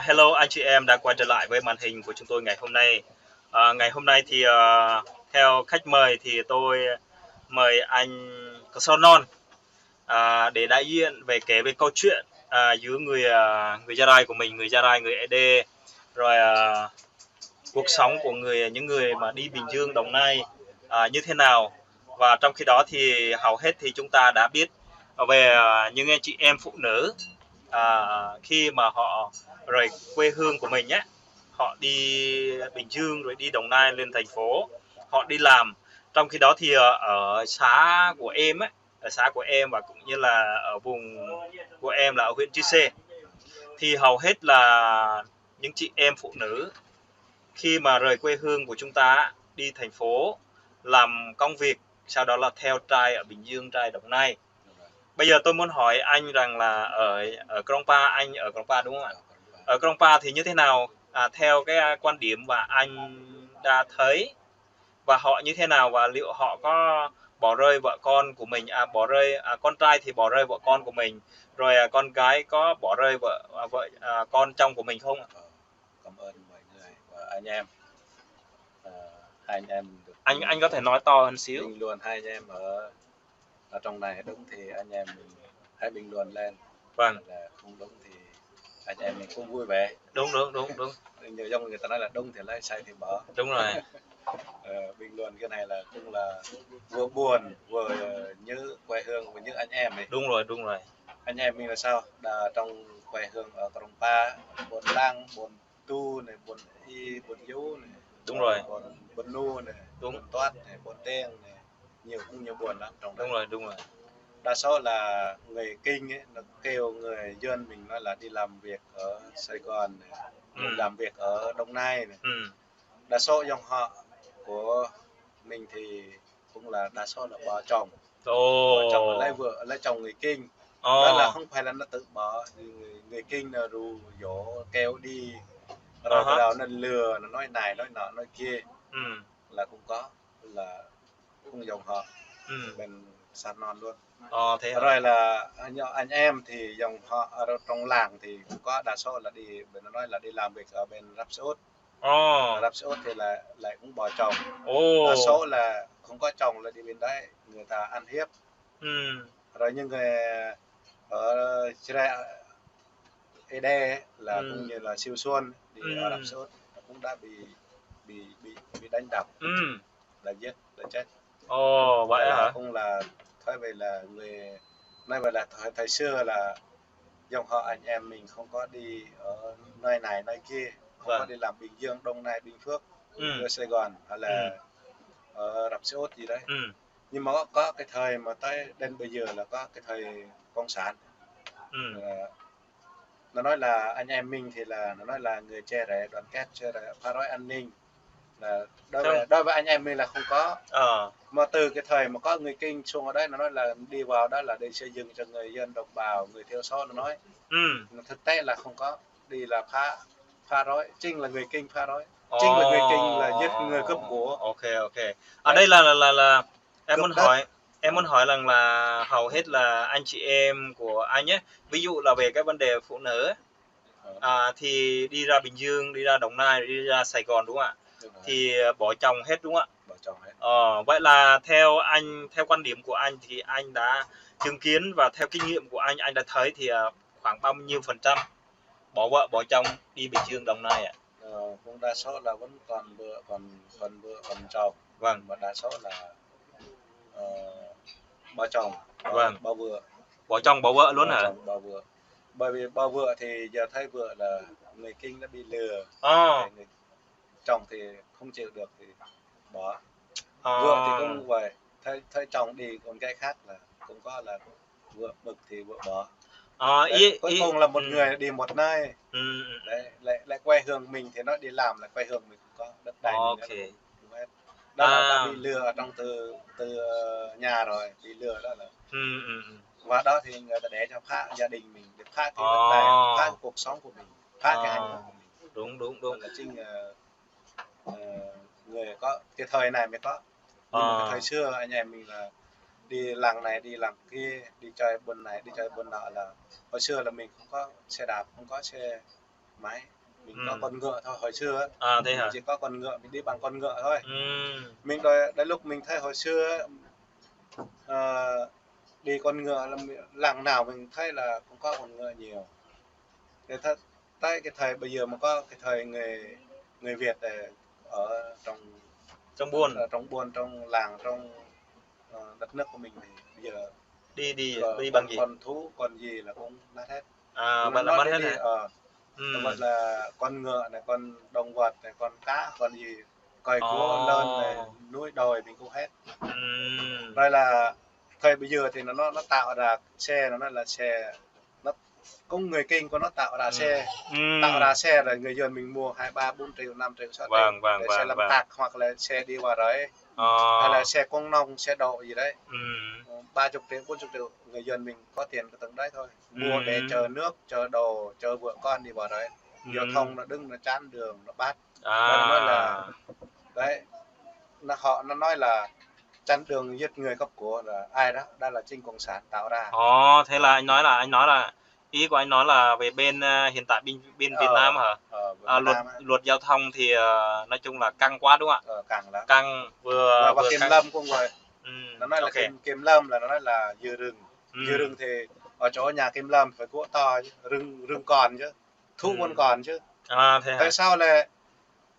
Hello anh chị em đã quay trở lại với màn hình của chúng tôi ngày hôm nay. Ngày hôm nay thì theo khách mời thì tôi mời anh Son Non để đại diện về kể về câu chuyện giữa người Gia Rai của mình, người Gia Rai, người ED, rồi cuộc sống của những người mà đi Bình Dương, Đồng Nai như thế nào. Và trong khi đó thì hầu hết thì chúng ta đã biết về những anh chị em phụ nữ khi mà họ rời quê hương của mình nhé, họ đi Bình Dương rồi đi Đồng Nai lên thành phố, họ đi làm. Trong khi đó thì ở xã của em ấy, ở xã của em và cũng như là ở vùng của em là ở huyện Chư Sê, thì hầu hết là những chị em phụ nữ khi mà rời quê hương của chúng ta đi thành phố làm công việc, sau đó là theo trai ở Bình Dương, trai Đồng Nai. Bây giờ tôi muốn hỏi anh rằng là ở Krongpa, anh ở Krongpa đúng không ạ? Ở Krongpa thì như thế nào? Theo cái quan điểm và anh đã thấy và họ như thế nào, và liệu họ có bỏ rơi vợ con của mình, con trai thì bỏ rơi vợ con của mình, rồi con gái có bỏ rơi con chồng của mình không? Cảm ơn mọi người và anh em. Hai anh em được Anh có thể nói to hơn xíu. bình luận hai anh em ở trong này đúng thì anh em mình hãy bình luận lên. Vâng. Là không đúng thì anh em mình cũng vui vẻ. Đúng đúng đúng đúng. Nhiều dòng người ta nói là đúng thì lấy, sai thì bỏ. Đúng rồi. Bình luận cái này là cũng là vừa buồn vừa nhớ quê hương và nhớ anh em ấy. Đúng rồi, đúng rồi. Anh em mình là sao? Trong quê hương ở Krongpa, Buôn Lang, Buôn Tu này, Buôn Y, Buôn Dú này, Đúng rồi. Buôn Nu này, Đúng. Buôn Toát này, Buôn Teng này, nhiều buồn lắm trong Đúng đấy. rồi, đúng rồi. Đa số là người Kinh ấy, nó kêu người dân mình nói là đi làm việc ở Sài Gòn này, làm việc ở Đồng Nai này. Đa số dòng họ của mình thì cũng là đa số là bỏ chồng. Bỏ chồng là lấy vợ, lấy chồng người Kinh. Đó là không phải là nó tự bỏ, người Kinh là ru dỗ kêu đi, rồi bắt đầu nó lừa, nó nói này nói nọ nói kia, là cũng có, là cũng dòng họ bên San Non luôn. Thế Rồi là anh em thì dòng họ ở trong làng thì cũng có, đa số là đi bên nó nói là đi làm việc ở bên Rap Xê Út. Rap Xê Út thì là lại cũng bỏ chồng. Đa số là không có chồng là đi bên đấy, người ta ăn hiếp. Rồi những người ở Ede là cũng như là Siêu Xuân thì ở Rap Xê Út cũng đã bị đánh đập, là giết, là chết. Vậy hả? Cũng là thôi, vậy là nói vậy là thời xưa là dòng họ anh em mình không có đi ở nơi này nơi kia, không có đi làm Bình Dương, Đông Nai, Bình Phước, Sài Gòn hay là ở Rạp Xê Út gì đấy. Nhưng mà có cái thời mà tới đến bây giờ là có cái thời cộng sản. Nó nói là anh em mình thì là nó nói là người che rẽ đoàn kết, che rẽ phá rối an ninh, là đối với anh em mình là không có. Mà từ cái thời mà có người Kinh xuống ở đấy, nó nói là đi vào đó là để xây dựng cho người dân đồng bào, người thiểu số, nó nói. Thực tế là không có, đi là phá rối, chính là người Kinh phá rối, chính là người Kinh là giết người cướp của. Ok. Ở đây là em muốn hỏi rằng là hầu hết là anh chị em của anh ấy, ví dụ là về cái vấn đề phụ nữ ấy, thì đi ra Bình Dương, đi ra Đồng Nai, đi ra Sài Gòn đúng không ạ? Thì bỏ chồng hết đúng không ạ? Bỏ chồng hết. Vậy là theo anh, theo quan điểm của anh thì anh đã chứng kiến và theo kinh nghiệm của anh đã thấy thì khoảng bao nhiêu phần trăm bỏ vợ bỏ chồng đi Bình Dương, Đồng Nai ạ? Cũng đa số là vẫn còn vợ, còn chồng. Vâng. Mà đa số là bỏ chồng, bỏ vợ. Bỏ chồng bỏ vợ luôn hả? Bỏ vợ. Bởi vì bỏ vợ thì giờ thấy vợ là người Kinh đã bị lừa. Người chồng thì không chịu được thì bỏ. Vợ thì cũng vậy, thấy chồng đi con gái khác là cũng có, là vợ bực thì vợ bỏ. Cuối cùng là một người đi một nơi. Đấy, lại quê hương mình thì nó đi làm, là quê hương mình cũng có đất đai mình cũng hết. Đó là đã bị lừa trong từ nhà rồi, bị lừa đó là. Và đó thì người ta để cho phá gia đình mình, để phá cái đất đai, phá cuộc sống của mình, phá cái hạnh phúc của mình. Đúng. Là chính người có cái thời này mới có. Nhưng mà cái thời xưa anh em mình là đi làng này đi làng kia, đi chơi buôn này đi chơi buôn nọ, là hồi xưa là mình không có xe đạp, không có xe máy. Mình có con ngựa thôi, hồi xưa á, thế mình hả? chỉ có con ngựa, mình đi bằng con ngựa thôi. Ừm. Đến lúc mình thấy hồi xưa á, đi con ngựa là làng nào mình thấy là cũng có con ngựa nhiều. Thế tới cái thời bây giờ mà có cái thời người Việt ở Trong buôn trong buôn, trong làng, trong đất nước của mình thì bây giờ đi bằng gì? con thú, con gì là cũng mất hết. Vậy là Nói mất đến hết đi hả? gọi là con ngựa này, con động vật này, con cá, con gì cày cúa lên này, núi đồi mình cũng hết. Đây là thời bây giờ thì nó tạo ra xe, nó là xe, nó cũng người Kinh của nó tạo ra xe, rồi người dân mình mua 2, 3, 4 triệu, 5 triệu, 6 triệu để xe lâm tạc hoặc là xe đi vào đấy, hay là xe công nông, xe độ gì đấy. 30 triệu, 40 triệu, người dân mình có tiền cái tầng đấy thôi, mua để chờ nước, chờ đồ, chờ vợ con đi vào đấy. Giao thông nó đứng, nó chắn đường, nó bắt. Đây nó nói là đấy, nó nói là chắn đường giết người cướp của là ai đó, đây là Chính Cộng sản tạo ra. Thế là anh nói là ý của anh nói là về bên hiện tại bên Việt Nam hả? Luật giao thông thì nói chung là căng quá đúng không ạ? Căng lắm. Căng và vừa Kiểm căng. lâm cũng vậy. Nó nói là Kiểm lâm là nó nói là dừa rừng. Dừa rừng thì ở chỗ nhà Kiểm lâm phải gỗ to chứ, rừng còn chứ, thú vẫn còn chứ. Thế hả? Tại sao là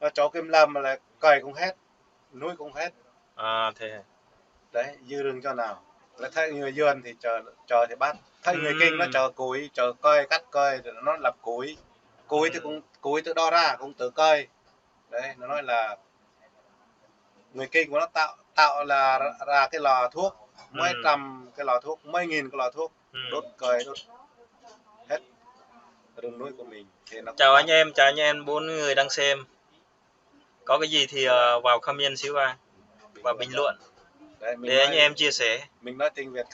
ở chỗ Kiểm lâm mà là cày cũng hết, núi cũng hết. Thế hả? Đấy, dư rừng cho nào. Là thấy người dân thì chờ thì bắt. Thấy người Kinh nó chờ củi, chờ cơi, cắt cơi rồi nó lập củi. Củi thì cũng củi tự đo ra, cũng tự cơi. Đấy, nó nói là người Kinh của nó tạo là ra cái lò thuốc, mấy trăm cái lò thuốc, mấy nghìn cái lò thuốc, đốt cơi, đốt hết rừng núi của mình. Thì nó Chào anh em 4 người đang xem. Có cái gì thì vào comment xíu và bình luận để anh em chia sẻ. Mình nói tiếng Việt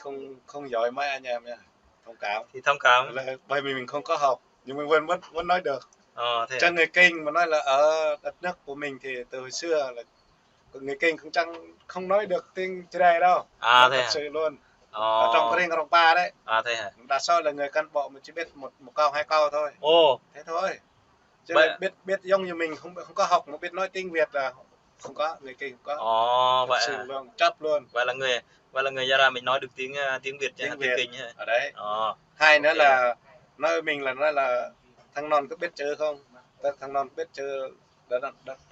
không giỏi mấy anh em nha, thông cảm. Thì thông cảm. Bởi vì mình không có học, nhưng mình vẫn nói được. Cho Thế người Kinh mà nói là ở đất nước của mình thì từ hồi xưa là người Kinh không nói được tiếng Chile đâu. Thật sự luôn. Ở trong cái riêng Krongpa đấy. Thế hả? Đa số là người cán bộ mà chỉ biết một câu, 2 câu thôi. Thế thôi. Chứ biết giống như mình không có học mà biết nói tiếng Việt là không có, người Kinh không có. Thật sự luôn, chấp luôn. Vậy là người Gia Rai mình nói được tiếng Việt, tiếng Kinh hả? Ở đấy. Hai nữa là nói là thằng non có biết chữ không? Thằng non biết chữ,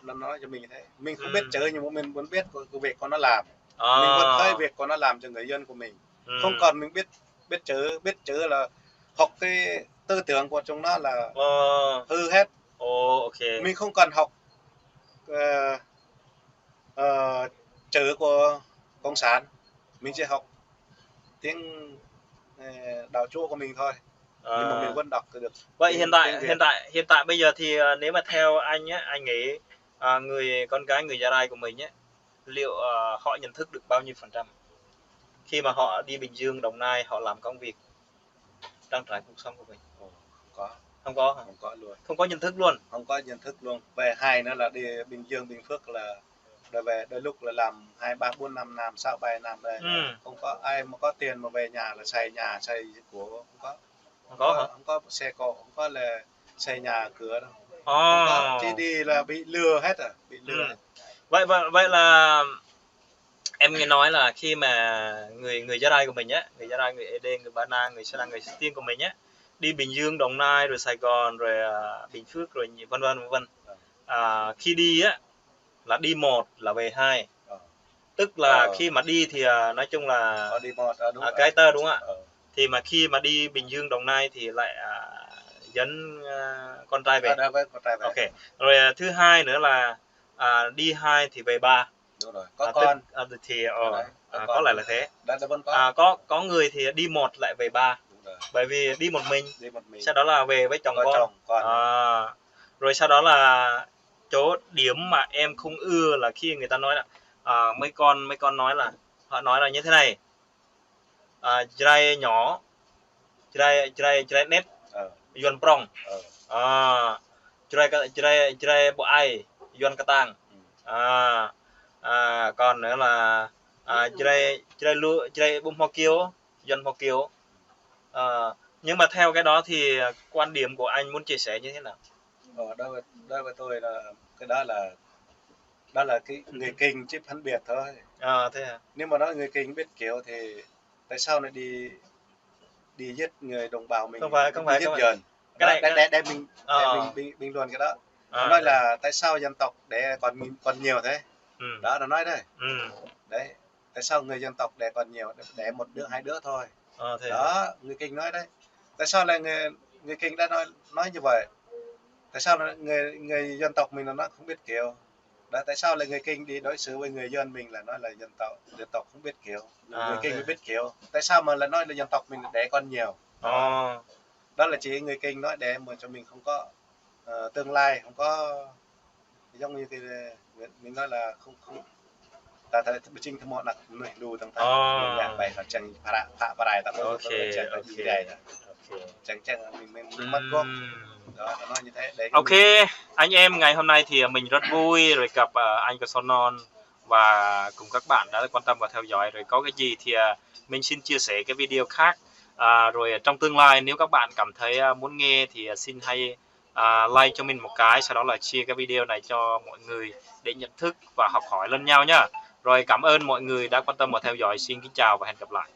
nó nói cho mình thế. Mình không biết chữ nhưng mà mình muốn biết cái việc của nó làm. Mình vẫn thấy việc của nó làm cho người dân của mình. Không còn mình biết chữ là học cái tư tưởng của chúng nó là hư hết. Mình không cần học chữ của Cộng sản, mình chỉ học tiếng đạo Chúa của mình thôi. Nhưng mà mình vẫn đọc được. Vậy hiện tại bây giờ thì nếu mà theo anh á, anh nghĩ người con gái người Gia Rai của mình á, liệu họ nhận thức được bao nhiêu % khi mà họ đi Bình Dương, Đồng Nai, họ làm công việc trang trải cuộc sống của mình? Không có hả? Không có luôn. Không có nhận thức luôn. Không có nhận thức luôn. Về hai nữa là đi Bình Dương, Bình Phước là về đôi lúc là làm 2, 3, 4, 5 năm, 6, 7 năm đây. Không có ai mà có tiền mà về nhà là xây nhà, xây của không có. Không có xe cộ, không có là xây nhà cửa đâu. Không có, chỉ đi là bị lừa hết à, bị lừa hết. Vậy là em nghe nói là khi mà người Gia Rai của mình á, người Gia Rai, người Ede, người Ba Na, người Sa Na, người Sa Tiên của mình á, đi Bình Dương, Đồng Nai, rồi Sài Gòn, rồi Bình Phước, rồi vân vân. Khi đi á là đi một là về hai. Tức là khi mà đi thì nói chung là đi một cái tơ đúng không ạ? Thì mà khi mà đi Bình Dương, Đồng Nai thì lại dẫn con trai về. Ok. Rồi thứ hai nữa là đi 2 thì về 3. Đúng rồi. Có con thì có lại là thế. Có người thì đi 1 lại về 3. Bởi vì đi một mình. Sau đó là về với chồng con. Rồi sau đó là chỗ điểm mà em không ưa là khi người ta nói là mấy con nói là họ nói là như thế này. Chrai nhỏ, chrai nét, yuan prong. Chrai bộ ai, yuan katang. Còn nữa là chrai bum ho kiêu, yuan ho kiêu. Nhưng mà theo cái đó thì quan điểm của anh muốn chia sẻ như thế nào? Đối với tôi là cái đó là cái người Kinh chứ phân biệt thôi. Thế à? Nếu mà nói người Kinh biết kiểu thì tại sao lại đi giết người đồng bào mình, Không phải, đi giết dần. cái này Để mình bình luận cái đó. Nó nói là tại sao dân tộc để còn nhiều thế? Đó nó nói đây. Đấy, tại sao người dân tộc đẻ còn nhiều, đẻ một đứa hai đứa thôi. Đó, người Kinh nói đấy. Tại sao lại người Kinh đã nói như vậy? Tại sao là người dân tộc mình là nó không biết kiểu? Đó, tại sao lại người Kinh đi đối xử với người dân mình là nói là dân tộc không biết kiểu, người Kinh mới biết kiểu. Tại sao mà lại nói là dân tộc mình đẻ con nhiều? Đó là chỉ người Kinh nói để mà cho mình không có tương lai, không có giống như cái mình nói là không ta thấy trinh thâm mọn là người đủ tăng tăng mình nhạc bài là chẳng phạ bài ta đâu có chẳng là gì đây chẳng mình mất gốc đó nó như thế đấy. Ok, anh em ngày hôm nay thì mình rất vui rồi gặp anh Cosonon và cùng các bạn đã quan tâm và theo dõi. Rồi có cái gì thì mình xin chia sẻ cái video khác. Rồi trong tương lai nếu các bạn cảm thấy muốn nghe thì xin hãy like cho mình một cái, sau đó là share cái video này cho mọi người để nhận thức và học hỏi lẫn nhau nhá. Rồi cảm ơn mọi người đã quan tâm và theo dõi. Xin kính chào và hẹn gặp lại.